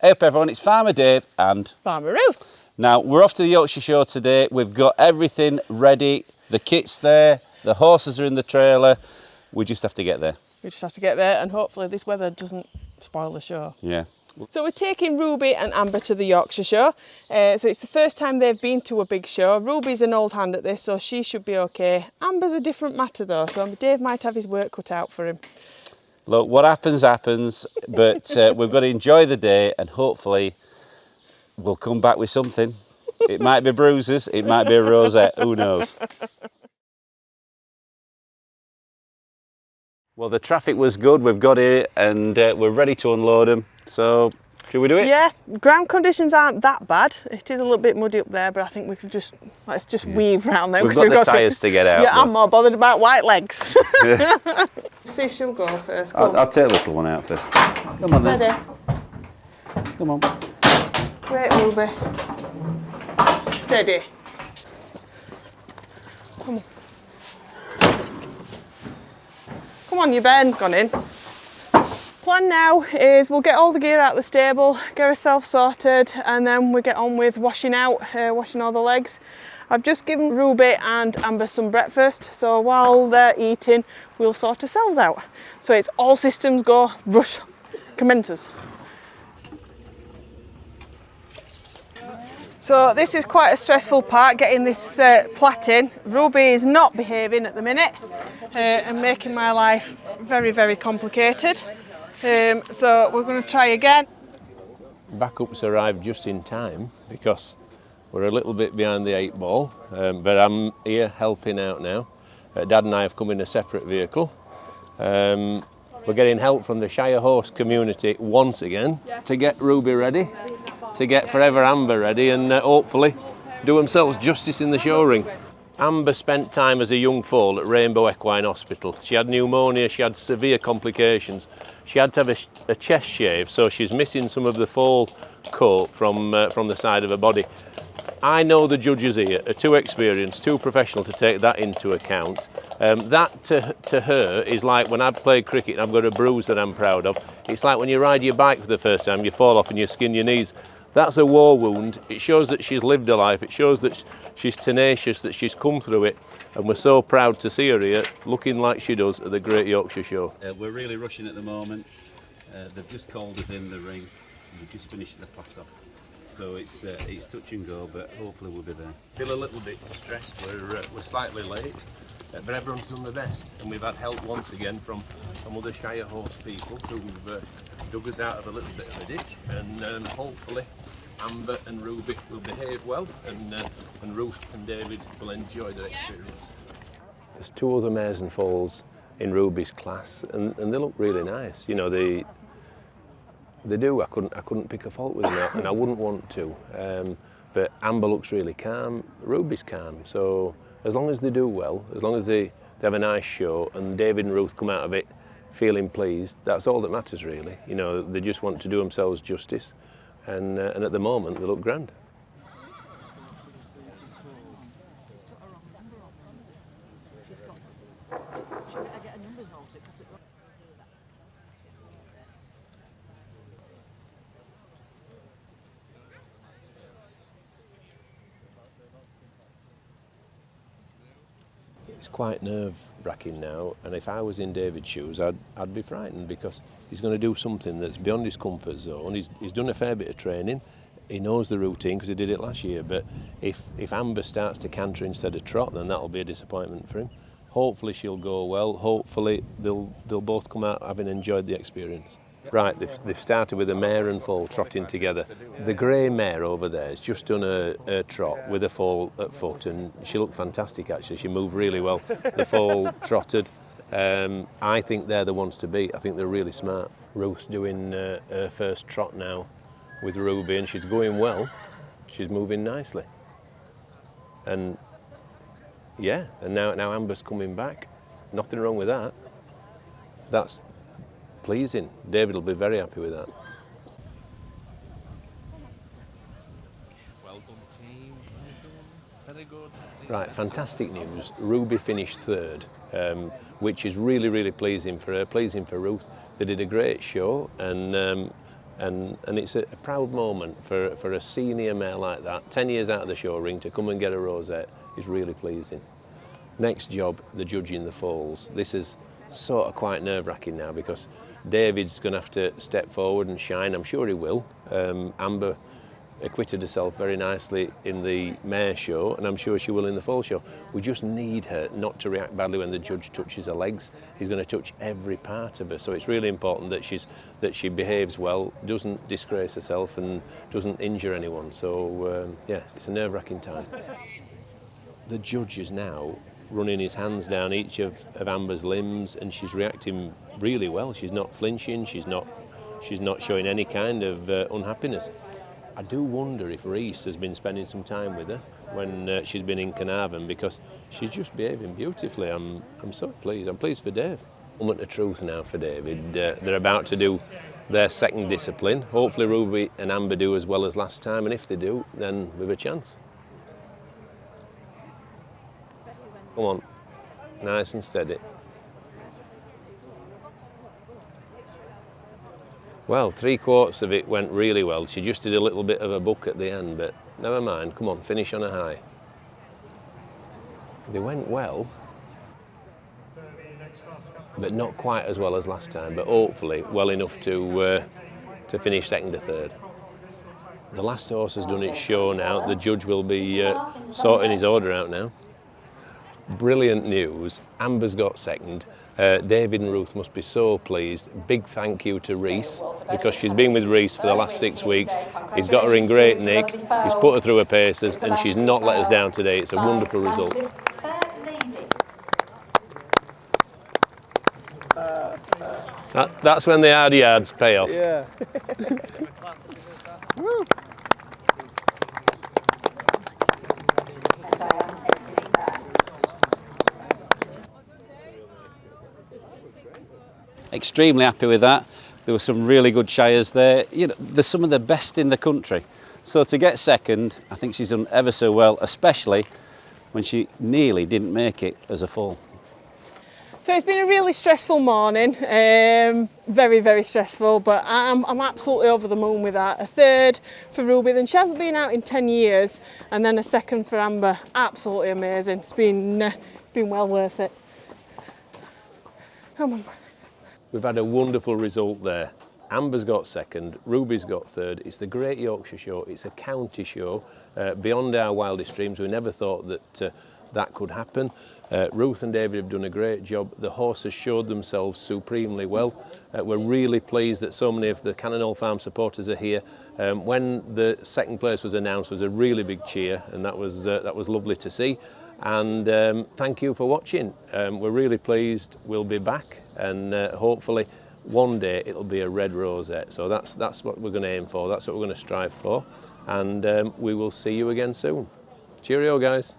Hey up everyone, it's Farmer Dave and Farmer Ruth. Now we're off to the Yorkshire Show today. We've got everything ready, the kit's there, the horses are in the trailer. We just have to get there. We just have to get there and hopefully this weather doesn't spoil the show. Yeah. So we're taking Ruby and Amber to the Yorkshire Show. So it's the first time they've been to a big show. Ruby's an old hand at this, so she should be okay. Amber's a different matter though, so Dave might have his work cut out for him. Look, what happens, happens, but we've got to enjoy the day and hopefully we'll come back with something. It might be bruises, it might be a rosette, who knows. Well, the traffic was good, we've got here and we're ready to unload them. So, should we do it? Yeah, ground conditions aren't that bad. It is a little bit muddy up there, but I think we could let's just weave round them. We've got the tyres to get out. Yeah, but... I'm more bothered about white legs. Yeah. See if she'll go first. I'll take the little one out first. Come on then. Steady. Come on. Wait, Ruby. Steady. Come on. Come on, your bairn's gone in. Plan now is we'll get all the gear out of the stable, get ourselves sorted, and then we get on with washing washing all the legs. I've just given Ruby and Amber some breakfast, so while they're eating, we'll sort ourselves out. So it's all systems go, rush, commences. So this is quite a stressful part, getting this plait in. Ruby is not behaving at the minute and making my life very, very complicated. So we're going to try again. Backups arrived just in time because we're a little bit behind the 8 ball, but I'm here helping out now. Dad and I have come in a separate vehicle. We're getting help from the Shire horse community once again to get Ruby ready, to get Forever Amber ready and hopefully do themselves justice in the show ring. Amber spent time as a young foal at Rainbow Equine Hospital. She had pneumonia, she had severe complications. She had to have a chest shave, so she's missing some of the foal coat from the side of her body. I know the judges here are too experienced, too professional to take that into account. That to her is like when I've played cricket and I've got a bruise that I'm proud of. It's like when you ride your bike for the first time, you fall off and you skin your knees. That's a war wound. It shows that she's lived her life. It shows that she's tenacious, that she's come through it. And we're so proud to see her here, looking like she does at the Great Yorkshire Show. We're really rushing at the moment. They've just called us in the ring. We've just finished the plait off. So it's touch and go, but hopefully we'll be there. Feel a little bit stressed. We're slightly late, but everyone's done their best. And we've had help once again from some other Shire horse people who've dug us out of a little bit of a ditch. And hopefully Amber and Ruby will behave well, and Ruth and David will enjoy their experience. There's 2 other mares and foals in Ruby's class, and they look really nice. You know, they do. I couldn't pick a fault with them, and I wouldn't want to. But Amber looks really calm. Ruby's calm. So as long as they do well, as long as they have a nice show, and David and Ruth come out of it feeling pleased, that's all that matters really. You know, they just want to do themselves justice. And at the moment, they look grand. It's quite nerve-wracking now, and if I was in David's shoes, I'd be frightened because he's going to do something that's beyond his comfort zone. He's done a fair bit of training. He knows the routine because he did it last year, but if Amber starts to canter instead of trot, then that'll be a disappointment for him. Hopefully she'll go well. Hopefully they'll both come out having enjoyed the experience. Right, they've started with a mare and foal trotting together. The grey mare over there has just done a trot with a foal at foot, and she looked fantastic actually. She moved really well. The foal trotted. I think they're the ones to beat. I think they're really smart. Ruth's doing her first trot now with Ruby, and she's going well. She's moving nicely. And yeah, and now Amber's coming back. Nothing wrong with that. That's pleasing. David will be very happy with that. Well done, team. Very good. Right, fantastic news. Ruby finished 3rd, which is really, really pleasing for her, pleasing for Ruth. They did a great show, and And it's a proud moment for a senior mare like that, 10 years out of the show ring, to come and get a rosette is really pleasing. Next job, the judging the foals. This is sort of quite nerve-wracking now because David's going to have to step forward and shine. I'm sure he will. Amber acquitted herself very nicely in the mare show, and I'm sure she will in the foal show. We just need her not to react badly when the judge touches her legs. He's going to touch every part of her, so it's really important that she behaves well, doesn't disgrace herself, and doesn't injure anyone. So yeah, it's a nerve-wracking time. The judge is now running his hands down each of Amber's limbs, and she's reacting really well. She's not flinching. She's not showing any kind of unhappiness. I do wonder if Reese has been spending some time with her when she's been in Carnarvon, because she's just behaving beautifully. I'm so pleased. I'm pleased for Dave. Moment of truth now for David. They're about to do their second discipline. Hopefully Ruby and Amber do as well as last time, and if they do, then we've a chance. Come on, nice and steady. Well, 3/4 of it went really well. She just did a little bit of a buck at the end, but never mind. Come on, finish on a high. They went well, but not quite as well as last time, but hopefully well enough to finish second or third. The last horse has done its show now. The judge will be sorting his order out now. Brilliant news. Amber's got second. David and Ruth must be so pleased. Big thank you to Reese, because she's been with Reese for the last 6 weeks. He's got her in great nick. He's put her through her paces, and she's not let us down today. It's a wonderful result. That's when the hard yards pay off. Yeah. Woo. Extremely happy with that. There were some really good shiers there. You know, they're some of the best in the country. So to get second, I think she's done ever so well, especially when she nearly didn't make it as a foal. So it's been a really stressful morning, very, very stressful, but I'm absolutely over the moon with that. A third for Ruby, then she hasn't been out in 10 years, and then a second for Amber. Absolutely amazing. It's been well worth it. Come on. We've had a wonderful result there. Amber's got second, Ruby's got third. It's the Great Yorkshire Show. It's a county show. Beyond our wildest dreams, we never thought that that could happen. Ruth and David have done a great job. The horses showed themselves supremely well. We're really pleased that so many of the Cannonall Farm supporters are here. When the second place was announced, there was a really big cheer, and that was lovely to see. And thank you for watching. We're really pleased. We'll be back, and hopefully one day it'll be a red rosette. So that's what we're going to aim for. That's what we're going to strive for. And we will see you again soon. Cheerio, guys.